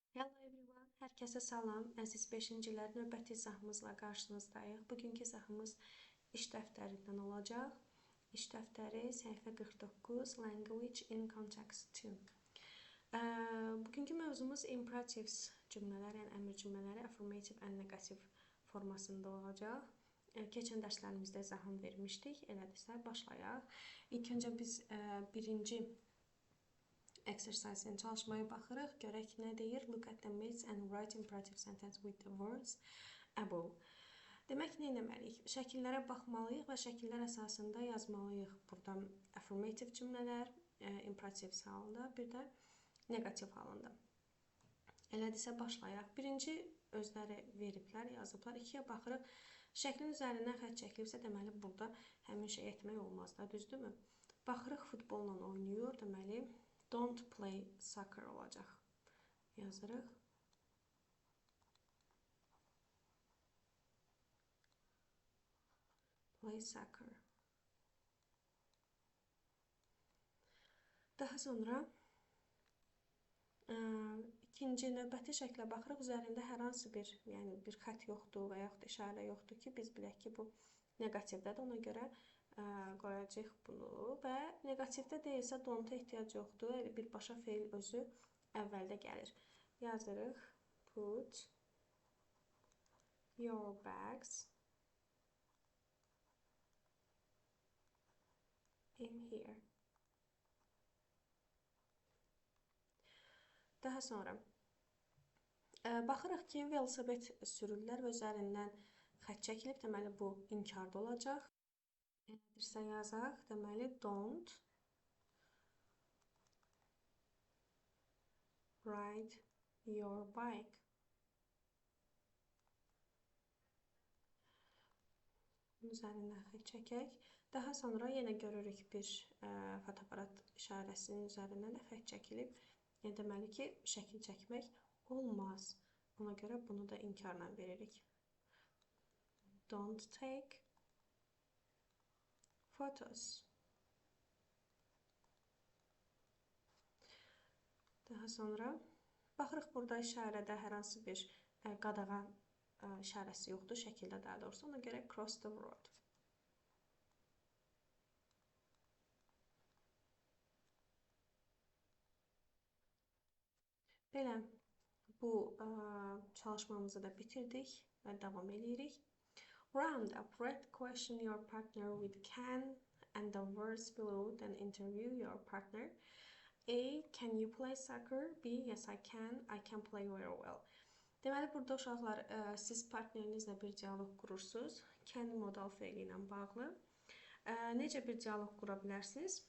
Hello everyone, hər kəsə salam. Əziz 5-ci illər növbəti izahımızla qarşınızdayıq. Bugünkü izahımız iş dəftərindən olacaq. İş dəftəri səhifə 49, Language in Context 2. Bugünkü mövzumuz imperatives cümlələr, yəni əmr cümlələri affirmative and negative formasında olacaq. Keçən dərslərimizdə izahını vermişdik. Elədirsə, başlayaq. İlk öncə biz birinci exercise-in çalışmaya baxırıq. Görək nə deyir? Look at the myths and write imperative sentence with the words above. Demək, nə etməliyik? Şəkillərə baxmalıyıq və şəkillər əsasında yazmalıyıq. Burada affirmative cümlələr, imperative halında, bir də negativ halında. Elədirsə, başlayaq. Birinci özləri veriblər, yazıblar. İkiyə baxırıq. Şəklin üzərindən xətt çəkilibsə, deməli, burada həmin şey etmək olmaz da, düzdürmü? Baxırıq, futbolla oynayır, deməli, don't play soccer olacaq. Yazırıq. Play soccer. Daha sonra ikinci növbəti şəklə baxırıq. Üzərində hər hansı bir, yəni bir xətt yoxdur və yaxud işarə yoxdur ki, biz bilək ki, bu negativdədir. Ona görə qoyacağıq bunu və negativdə deyilsə don't-a ehtiyac yoxdur. Birbaşa feil özü əvvəldə gəlir. Yazırıq. Put your bags in here. Daha sonra baxırıq ki, velosiped sürürlər və üzərindən xətt çəkilib. Deməli, bu inkarda olacaq. Elədirsə yazaq. Deməli, don't ride your bike. Üzərindən xətt çəkək. Daha sonra yenə görürük bir fotoaparat işarəsinin üzərindən də xətt çəkilib. Yəni, deməli ki, şəkil çəkmək olmaz. Ona görə bunu da inkarla veririk. Don't take photos. Daha sonra baxırıq, burada işarədə hər hansı bir qadağan işarəsi yoxdur, şəkildə daha doğrusu. Ona görə cross the road. Belə, bu çalışmamızı da bitirdik və davam edirik. Round up, write question your partner with can and the words below, then interview your partner. A. Can you play soccer? B. Yes, I can play very well. Deməli, burada uşaqlar, siz partnerinizlə bir dialoq qurursunuz. Can modal feili ilə bağlı. Necə bir dialoq qura bilərsiniz?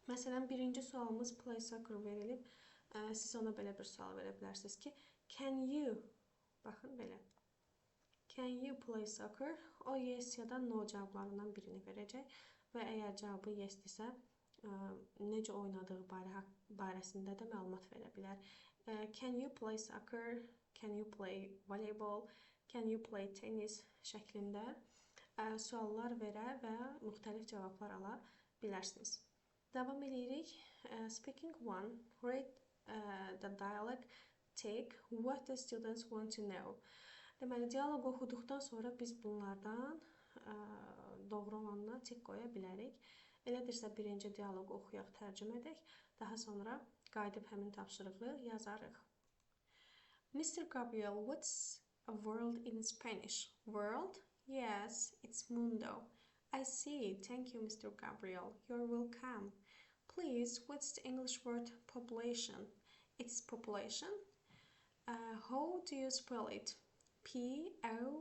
Məsələn, birinci sualımız play soccer verilib. Siz ona belə bir sual verə bilərsiniz ki, can you, baxın belə, can you play soccer? O yes ya da no cavablarından birini verəcək və əgər cavabı yes-dirsə, necə oynadığı barəsində də məlumat verə bilər. Can you play soccer? Can you play voleybol? Can you play tennis şəklində suallar verə və müxtəlif cavablar ala bilərsiniz. Davam edirik. Speaking 1. Read the dialogue. Take what the students want to know. Deməli, dialoq oxuduqdan sonra biz bunlardan doğru olanına tik qoya bilərik. Elədirsə, birinci dialoqu oxuyaq, tərcümə edək. Daha sonra qayıdıb həmin tapşırığı yazarıq. Mr. Gabriel, what's a world in Spanish? World? Yes, it's mundo. I see. Thank you, Mr. Gabriel. You're welcome. Please, what's the English word population? It's population. How do you spell it? P-O-P-U-L-A-T-I-O-N.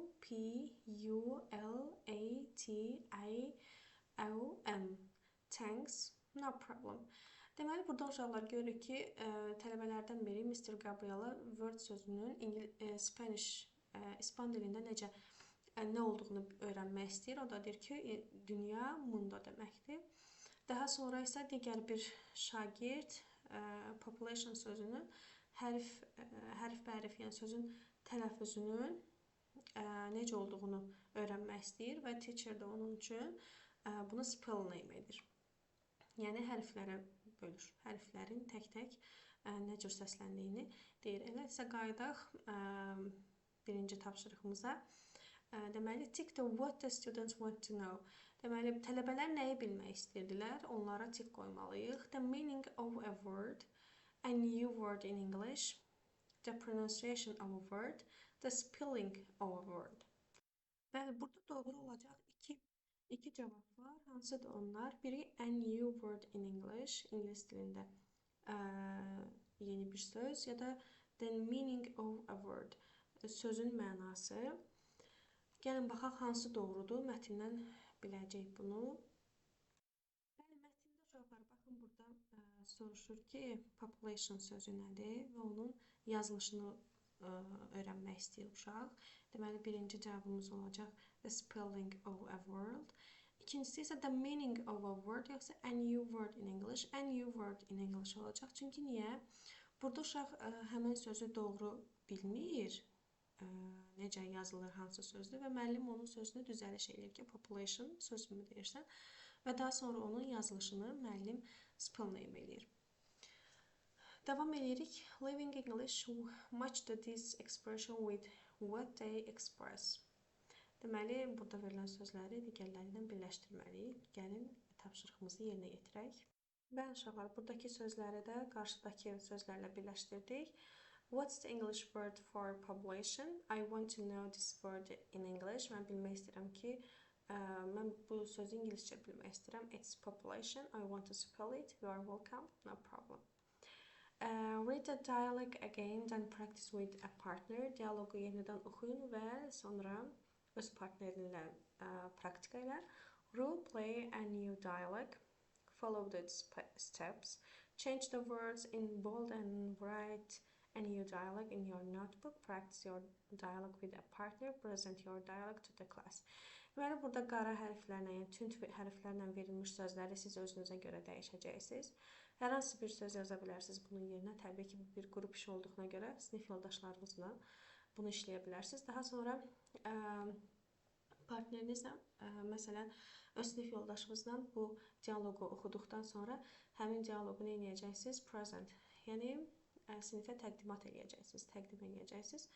Thanks. No problem. Deməli, burada uşaqlar görürük ki, tələbələrdən biri Mr. Gabriel'a word sözünün İspan dilində necə nə olduğunu öyrənmək istəyir. O da deyir ki, dünya mundo deməkdir. Daha sonra isə digər bir şagird population sözünün hərf-bərif, yəni sözün tələffüzünün necə olduğunu öyrənmək istəyir və teacher də onun üçün bunu spell name edir. Yəni hərflərə bölür. Hərflərin tək-tək nə cür səsləndiyini deyir. Eləsə qayıdaq birinci tapşırığımıza. Deməli, tick the what the students want to know. Deməli, tələbələr nəyi bilmək istəyirdilər? Onlara tick qoymalıyıq. The meaning of a word, a new word in English, the pronunciation of a word, the spelling of a word. Bəli, burada doğru olacaq iki cavab var. Hansıdır onlar? Biri a new word in English, ingilis dilində yeni bir söz, ya da the meaning of a word, sözün mənası. Gəlin baxaq hansı doğrudur. Mətndən biləcəyik bunu. Bəli, mətndə uşaqlar, baxın burada soruşur ki, population sözü nədir və onun yazılışını öyrənmək istəyir uşaq. Deməli, birinci cavabımız olacaq the spelling of a word. İkincisi isə the meaning of a word, yoxsa a new word in English. A new word in English olacaq. Çünki niyə? Burada uşaq həmin sözü doğru bilmir, necə yazılır, hansı sözdür və müəllim onun sözünü düzəliş edir ki, population sözümü deyirsən və daha sonra onun yazılışını müəllim spell name edir. Davam edirik. Living English match this expression with what they express. Deməli, burada verilən sözləri digərləri ilə birləşdirməliyik. Gəlin tapşırığımızı yerinə yetirək. Bəli uşaqlar, buradakı sözləri də qarşıdakı sözlərlə birləşdirdik. What's the English word for population? I want to know this word in English. Mən bilmək istəyirəm ki, mən bu sözü ingiliscə bilmək istəyirəm. It's population. I want to spell it. You are welcome. No problem. Read the dialogue again, then practice with a partner. Dialoqu yenidən oxuyun və sonra öz partnerinlə praktika elə. Role play a new dialogue. Follow the steps. Change the words in bold and write a new dialogue in your notebook. Practice your dialogue with a partner. Present your dialogue to the class. Deməli, burada qara hərflərlə, yəni tünd hərflərlə verilmiş sözləri siz özünüzə görə dəyişəcəksiniz. Hər hansı bir söz yaza bilərsiniz bunun yerinə. Təbii ki, bir qrup işi olduğuna görə sinif yoldaşlarınızla bunu işləyə bilərsiniz. Daha sonra partnerinizlə, məsələn, öz sinif yoldaşınızla bu dialoqu oxuduqdan sonra həmin dialoqu nə edəcəksiniz? Present, yəni sinifə təqdimat edəcəksiniz, təqdim edəcəksiniz.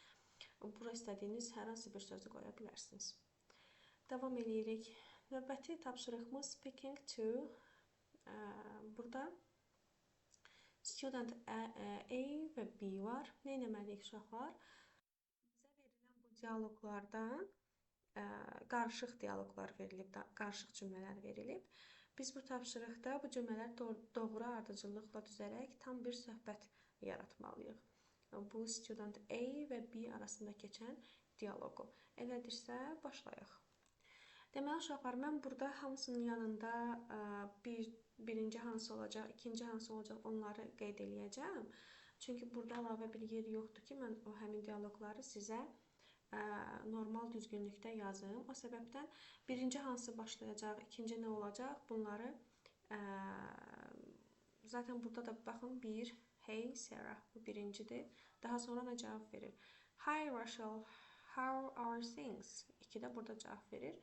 Bura istədiyiniz hər hansı bir sözü qoya bilərsiniz. Davam edirik. Növbəti tapşırığımız speaking to. Burada student A və B var. Nə etməliyik uşaqlar? Bizə verilən bu dialoqlardan qarışıq dialoqlar verilib, qarışıq cümlələr verilib. Biz bu tapşırıqda bu cümlələri doğru ardıcıllıqla düzərək tam bir söhbət yaratmalıyıq. Bu student A və B arasında keçən dialoqu. Elədirsə, başlayaq. Deməli, uşaqlar, mən burada hamısının yanında birinci hansı olacaq, ikinci hansı olacaq, onları qeyd eləyəcəm. Çünki burada əlavə bir yer yoxdur ki, mən o həmin dialoqları sizə normal düzgünlükdə yazım. O səbəbdən birinci hansı başlayacaq, ikinci nə olacaq, bunları zaten burada da baxın, bir, hey Sarah, bu birincidir. Daha sonra da cavab verir. Hi Rachel, how are things? İki də burada cavab verir.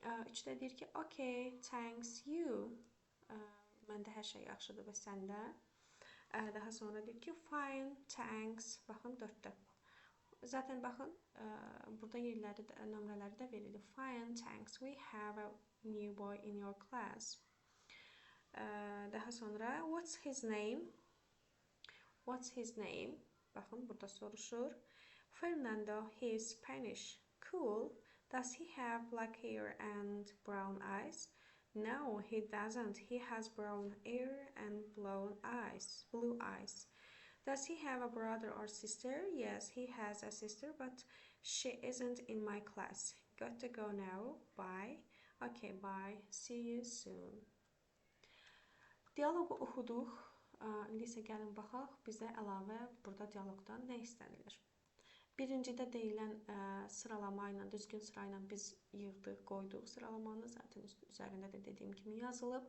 Üçdə deyir ki, okay, thanks you. Məndə hər şey yaxşıdır və səndə. Daha sonra deyir ki, fine, thanks. Baxın, dörddə. Zaten baxın, burada yerləri, nömrələri də verilir. Fine, thanks. We have a new boy in your class. Daha sonra, what's his name? What's his name? Baxın, burada soruşur. Fernando, he is Spanish. Cool. Does he have black hair and brown eyes? No, he doesn't. He has brown hair and blue eyes. Does he have a brother or sister? Yes, he has a sister, but she isn't in my class. Got to go now. Bye. Okay, bye. See you soon. Dialoqu oxuduq. İndi isə gəlin baxaq, bizə əlavə burada dialoqdan nə istənilir? Birincidə deyilən sıralama ilə, düzgün sırayla biz yığdıq, qoyduq sıralamanı. Zaten üzərində də dediyim kimi yazılıb.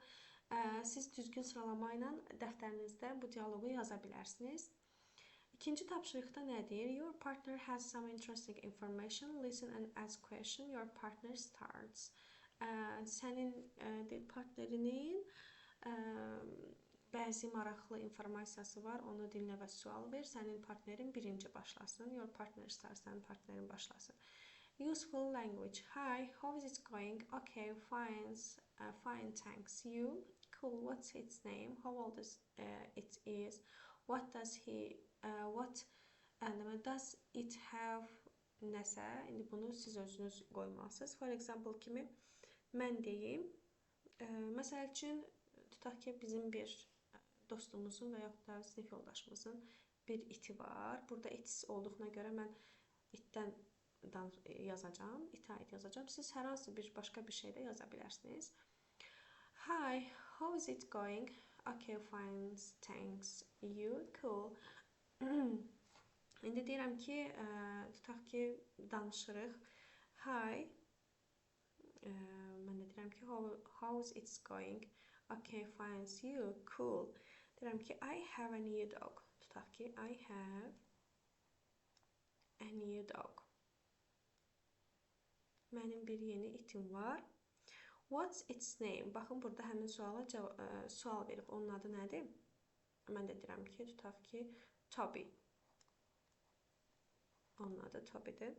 Siz düzgün sıralama ilə dəftərinizdə bu dialoqu yaza bilərsiniz. İkinci tapşırıqda nə deyir? Your partner has some interesting information. Listen and ask question. Your partner starts. Sənin partnerinin bəzi maraqlı informasiyası var, onu dinlə və sual ver. Sənin partnerin birinci başlasın. Your partner start, sənin partnerin başlasın. Useful language. Hi, how is it going? Okay, fine, fine, thanks. You? Cool. What's its name? How old is it is? What does he? What? And does it have? Nəsə. İndi bunu siz özünüz qoymalısınız. For example kimi mən deyim. Məsəl üçün tutaq ki bizim bir dostumuzun və yaxud da sinif yoldaşımızın bir iti var. Burada it olduğuna görə mən itdən yazacağam, itə aid yazacağım. Siz hər hansı bir başqa bir şey də yaza bilərsiniz. Hi, how is it going? Okay, fine, thanks. You? Cool. İndi deyirəm ki, tutaq ki danışırıq. Hi, mən də deyirəm ki, how's it's going? Okay, fine, you? Cool. Deyirəm ki, I have a new dog. Tutaq ki, I have a new dog. Mənim bir yeni itim var. What's its name? Baxın, burada həmin suala sual verib. Onun adı nədir? Mən də deyirəm ki, tutaq ki, Toby. Onun adı Toby'dir.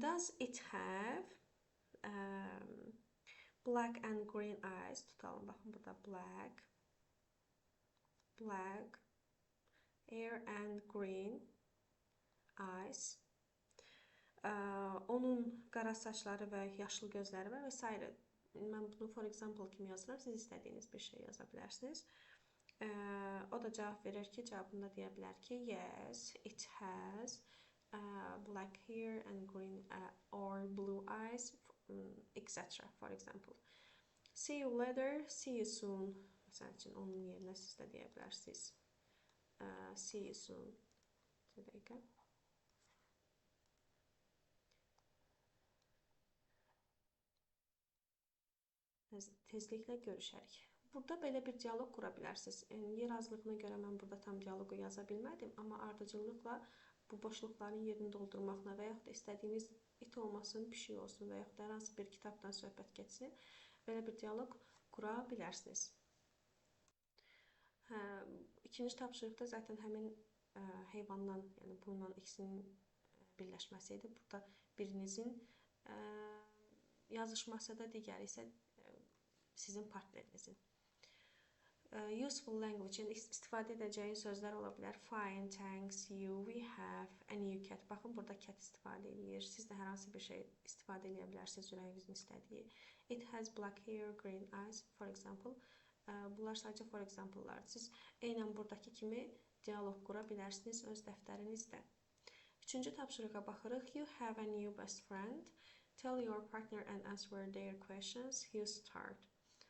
Does it have black and green eyes? Tutalım, baxın, burada black, hair and green eyes. Onun qara saçları və yaşlı gözləri var və s. Mən bunu for example kimi yazıram. Siz istədiyiniz bir şey yaza bilərsiniz. O da cavab verir ki, cavabında deyə bilər ki, yes, it has black hair and green or blue eyes, etc. For example. See you later, see you soon. Məsəl üçün onun yerinə siz də deyə bilərsiniz. See you soon. Bir dəqiqə. Tezliklə görüşərik. Burada belə bir dialoq qura bilərsiniz. Yer azlığına görə mən burada tam dialoqu yaza bilmədim, amma ardıcıllıqla bu boşluqların yerini doldurmaqla və yaxud da istədiyiniz it olmasın, pişik olsun və yaxud da hər hansı bir kitabdan söhbət getsin, belə bir dialoq qura bilərsiniz. İkinci tapşırıqda zaten həmin heyvandan, yəni bununla ikisinin birləşməsi idi. Burada birinizin yazışması da, digəri isə sizin partnerinizin. Useful language, istifadə edəcəyi sözlər ola bilər. Fine, thanks, you, we have, a new cat. Baxın, burada cat istifadə edir. Siz də hər hansı bir şey istifadə edə bilərsiniz, ürəyinizin istədiyi. It has black hair, green eyes, for example. Bunlar sadəcə for example-lardır. Siz eynən buradakı kimi dialoq qura bilərsiniz öz dəftərinizdə. Üçüncü tapşırığa baxırıq. You have a new best friend. Tell your partner and answer their questions. You start.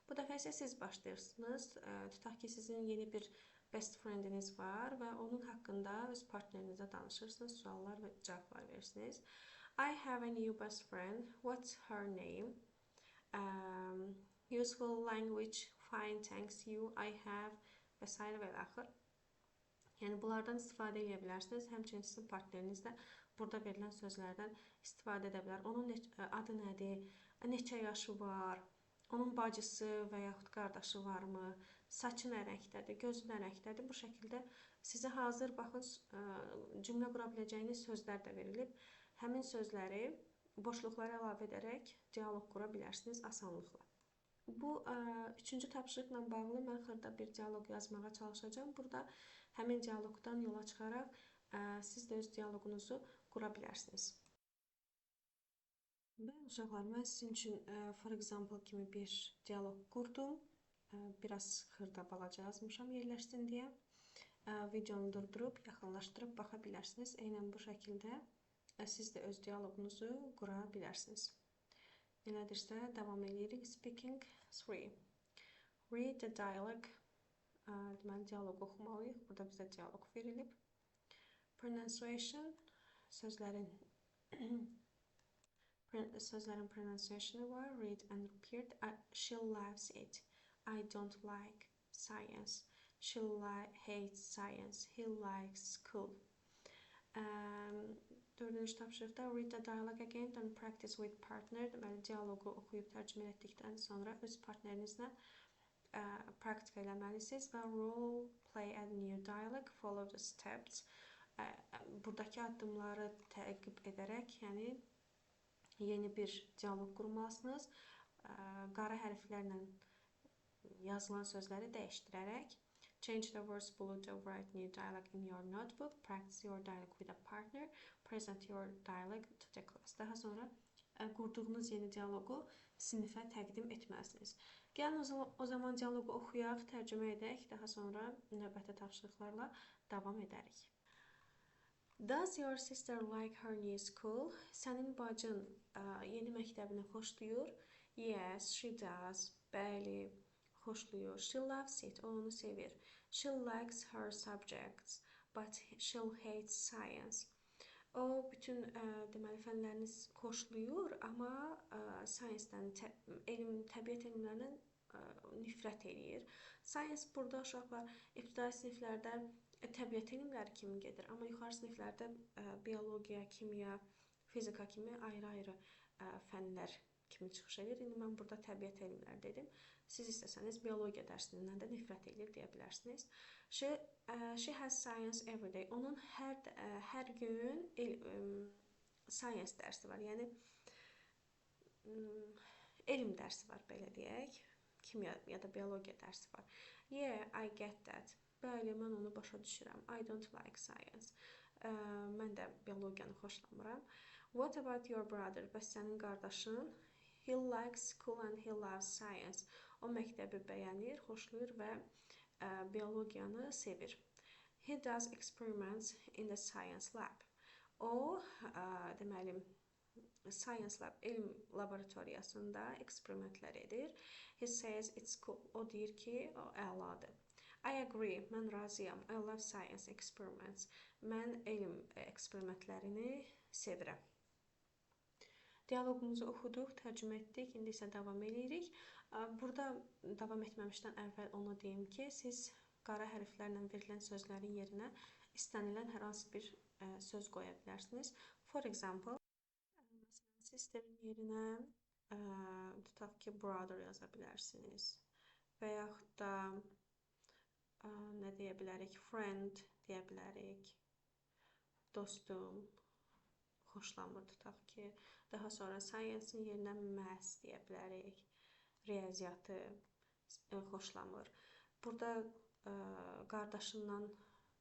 Bu dəfə isə siz başlayırsınız. Tutaq ki, sizin yeni bir best friendiniz var və onun haqqında öz partnerinizə danışırsınız, suallar və cavablar verirsiniz. I have a new best friend. What's her name? Useful language. Fine, thanks, you. I have və s. və axır. Yəni, bunlardan istifadə edə bilərsiniz. Həmçinin sizin partneriniz də burada verilən sözlərdən istifadə edə bilər. Onun adı nədir? Neçə yaşı var? Onun bacısı və yaxud qardaşı varmı? Saçı nə rəngdədir? Gözü nə rəngdədir? Bu şəkildə sizə hazır, baxın, cümlə qura biləcəyiniz sözlər də verilib. Həmin sözləri boşluqlara əlavə edərək dialoq qura bilərsiniz asanlıqla. Bu üçüncü tapşırıqla bağlı mən xırda bir dialoq yazmağa çalışacağım. Burada həmin dialoqdan yola çıxaraq siz də öz dialoqunuzu qura bilərsiniz. Bəli, uşaqlar, mən sizin üçün for example kimi bir dialoq qurdum. Biraz xırda balaca yazmışam yerləşsin deyə. Videonu durdurub, yaxınlaşdırıb baxa bilərsiniz. Eynən bu şəkildə siz də öz dialoqunuzu qura bilərsiniz. Elədirsə, davam edirik. Speaking 3. Read the dialogue. Deməli, dialoqu oxumalıyıq. Burada bizə dialoq verilib. Pronunciation, sözlərin pronunciationu var. Read and repeat. She loves it. I don't like science. She hates science. He likes school. Dördüncü tapşırıqda read the dialogue again and practice with partner. Deməli, dialoqu oxuyub tərcümə etdikdən sonra öz partnerinizlə praktika eləməlisiniz və role play a new dialogue, follow the steps. Buradakı addımları təqib edərək, yəni yeni bir dialoq qurmalısınız. Qara hərflərlə yazılan sözləri dəyişdirərək. Change the words below to write new dialogue in your notebook. Practice your dialogue with a partner. Present your dialogue to the class. Daha sonra qurduğunuz yeni dialoqu sinifə təqdim etməlisiniz. Gəlin o zaman dialoqu oxuyaq, tərcümə edək, daha sonra növbəti tapşırıqlarla davam edərik. Does your sister like her new school? Sənin bacın yeni məktəbini xoşlayır? Yes, she does. Bəli, xoşlayır. She loves it. O onu sevir. She likes her subjects, but she hates science. O bütün deməli fənlərini xoşlayır, amma science-dən, təbiət elmlərindən nifrət eləyir. Science burada uşaqlar ibtidai siniflərdə təbiət elmləri kimi gedir, amma yuxarı siniflərdə biologiya, kimya, fizika kimi ayrı-ayrı fənlər kimi çıxış edir. İndi mən burada təbiət elmləri dedim. Siz istəsəniz biologiya dərsindən də nifrət edir deyə bilərsiniz. She has science every day. Onun hər gün science dərsi var. Yəni elm dərsi var, belə deyək. Kimya ya da biologiya dərsi var. Yeah, I get that. Bəli, mən onu başa düşürəm. I don't like science. Mən də biologiyanı xoşlamıram. What about your brother? Bəs sənin qardaşın? He likes school and he loves science. O məktəbi bəyənir, xoşlayır və biologiyanı sevir. He does experiments in the science lab. O, deməli, science lab, elm laboratoriyasında eksperimentlər edir. He says it's cool. O deyir ki, o əladır. I agree, mən razıyam. I love science experiments. Mən elm eksperimentlərini sevirəm. Dialoqumuzu oxuduq, tərcümə etdik, indi isə davam edirik. Burada davam etməmişdən əvvəl onu deyim ki, siz qara hərflərlə verilən sözlərin yerinə istənilən hər hansı bir söz qoya bilərsiniz. For example, sisterin yerinə tutaq ki, brother yaza bilərsiniz. Və yaxud da nə deyə bilərik? Friend deyə bilərik. Dostum, xoşlamır tutaq ki. Daha sonra science-in yerinə math deyə bilərik. Riyaziyyatı xoşlamır. Burada qardaşından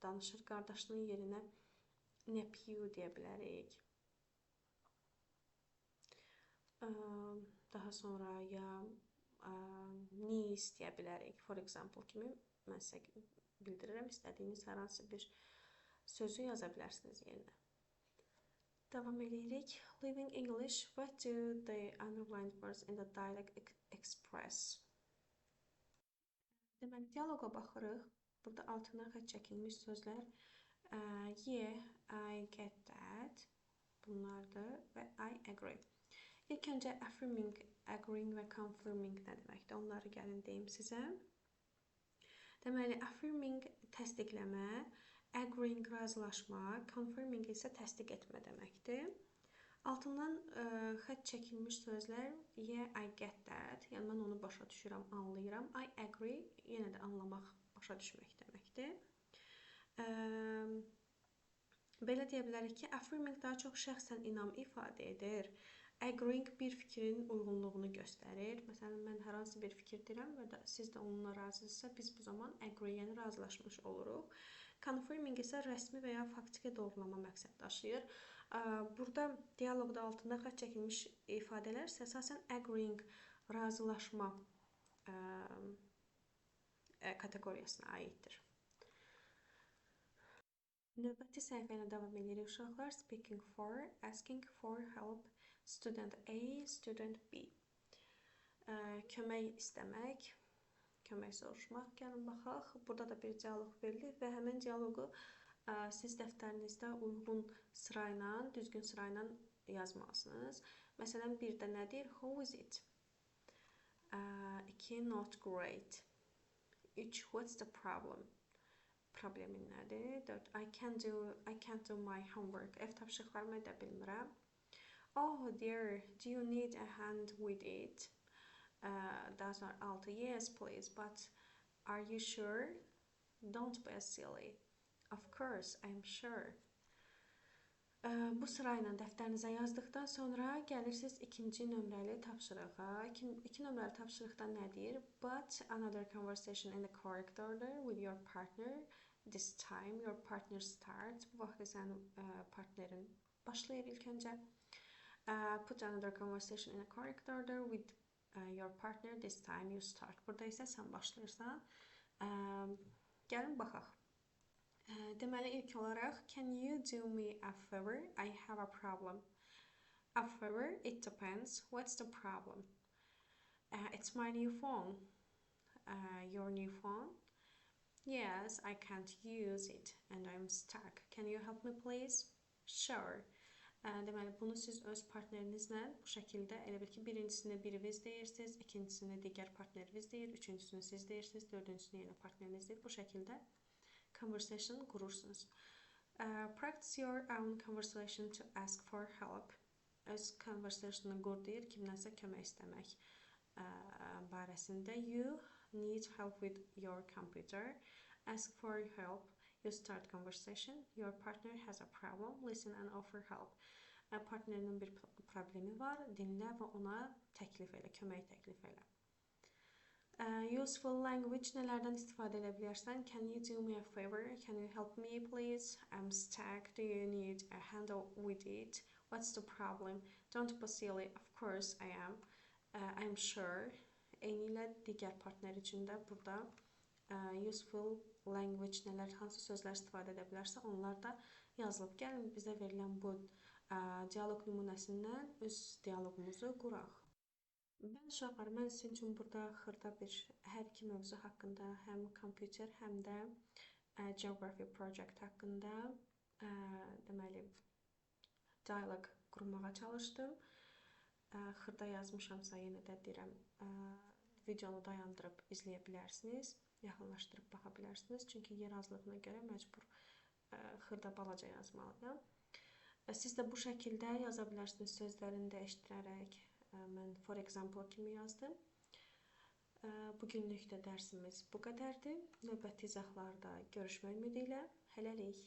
danışır. Qardaşının yerinə nephew deyə bilərik. Daha sonra ya niece deyə bilərik. For example kimi mən sizə bildirirəm. İstədiyiniz hər hansı bir sözü yaza bilərsiniz yerinə. Davam edirik. Living English. What do the underlined words in the dialogue express? Deməli, dialoqa baxırıq. Burada altına xətt çəkilmiş sözlər. Yeah, I get that. Bunlardır və I agree. İlk öncə affirming, agreeing və confirming nə deməkdir? Onları gəlin deyim sizə. Deməli, affirming təsdiqləmə, agreeing razılaşma, confirming isə təsdiq etmə deməkdir. Altından xətt çəkilmiş sözlər yeah, I get that. Yəni mən onu başa düşürəm, anlayıram. I agree, yenə də anlamaq, başa düşmək deməkdir. Belə deyə bilərik ki, affirming daha çox şəxsən inam ifadə edir. Agreeing bir fikrin uyğunluğunu göstərir. Məsələn, mən hər hansı bir fikir deyirəm və siz də onunla razısınızsa, biz bu zaman agree, yəni razılaşmış oluruq. Confirming isə rəsmi və ya faktiki doğrulama məqsəd daşıyır. Burada dialoqda altında xətt çəkilmiş ifadələr əsasən agreeing, razılaşma kateqoriyasına aiddir. Növbəti səhifə ilə davam edirik uşaqlar. Speaking for, asking for help, student A, student B. Kömək istəmək, kömək soruşmaq. Gəlin baxaq. Burada da bir dialoq verilir və həmin dialoqu siz dəftərinizdə uyğun sırayla, düzgün sırayla yazmalısınız. Məsələn, bir də nədir? How is it? 2. Not great. 3. What's the problem? Problemin nədir? 4. I can't do my homework. Ev tapşırıqlarımı edə bilmirəm. Oh dear, do you need a hand with it? Daha sonra 6. Yes, please, but are you sure? Don't be silly. Of course, I'm sure. Bu sırayla dəftərinizə yazdıqdan sonra gəlirsiniz ikinci nömrəli tapşırığa. İki nömrəli tapşırıqda nə deyir? But another conversation in the correct order with your partner. This time your partner starts. Bu vaxt sənin partnerin başlayır ilk öncə. Put another conversation in a correct order with your partner. This time you start. Burada isə sən başlayırsan. Gəlin baxaq. Deməli ilk olaraq, can you do me a favor? I have a problem. A favor? It depends. What's the problem? It's my new phone. Your new phone? Yes, I can't use it and I'm stuck. Can you help me please? Sure. Deməli, bunu siz öz partnerinizlə bu şəkildə, elə bil ki, birincisini biriniz deyirsiniz, ikincisini digər partneriniz deyir, üçüncüsünü siz deyirsiniz, dördüncüsünü yenə partneriniz deyir. Bu şəkildə conversation qurursunuz. Practice your own conversation to ask for help. Öz conversation'ı qur deyir, kimdənsə kömək istəmək barəsində. You need help with your computer. Ask for help. You start conversation. Your partner has a problem. Listen and offer help. Partnerinin bir problemi var. Dinlə və ona təklif elə, kömək təklif elə. Useful language nələrdən istifadə edə bilərsən? Can you do me a favor? Can you help me please? I'm stuck. Do you need a hand with it? What's the problem? Don't be silly. Of course I am. I'm sure. Eyni ilə digər partner üçün də burada useful language nələr, hansı sözlər istifadə edə bilərsə onlar da yazılıb. Gəlin bizə verilən bu dialoq nümunəsindən öz dialoqumuzu quraq. Mən uşaqlar, mən sizin üçün burada xırda bir hər iki mövzu haqqında, həm kompüter, həm də geography project haqqında deməli dialoq qurmağa çalışdım. Xırda yazmışamsa yenə də deyirəm, videonu dayandırıb izləyə bilərsiniz, yaxınlaşdırıb baxa bilərsiniz. Çünki yer azlığına görə məcbur xırda balaca yazmalıyam. Siz də bu şəkildə yaza bilərsiniz sözlərini dəyişdirərək. Mən for example kimi yazdım. Bugünlük də dərsimiz bu qədərdir. Növbəti izahlarda görüşmək ümidi ilə. Hələlik.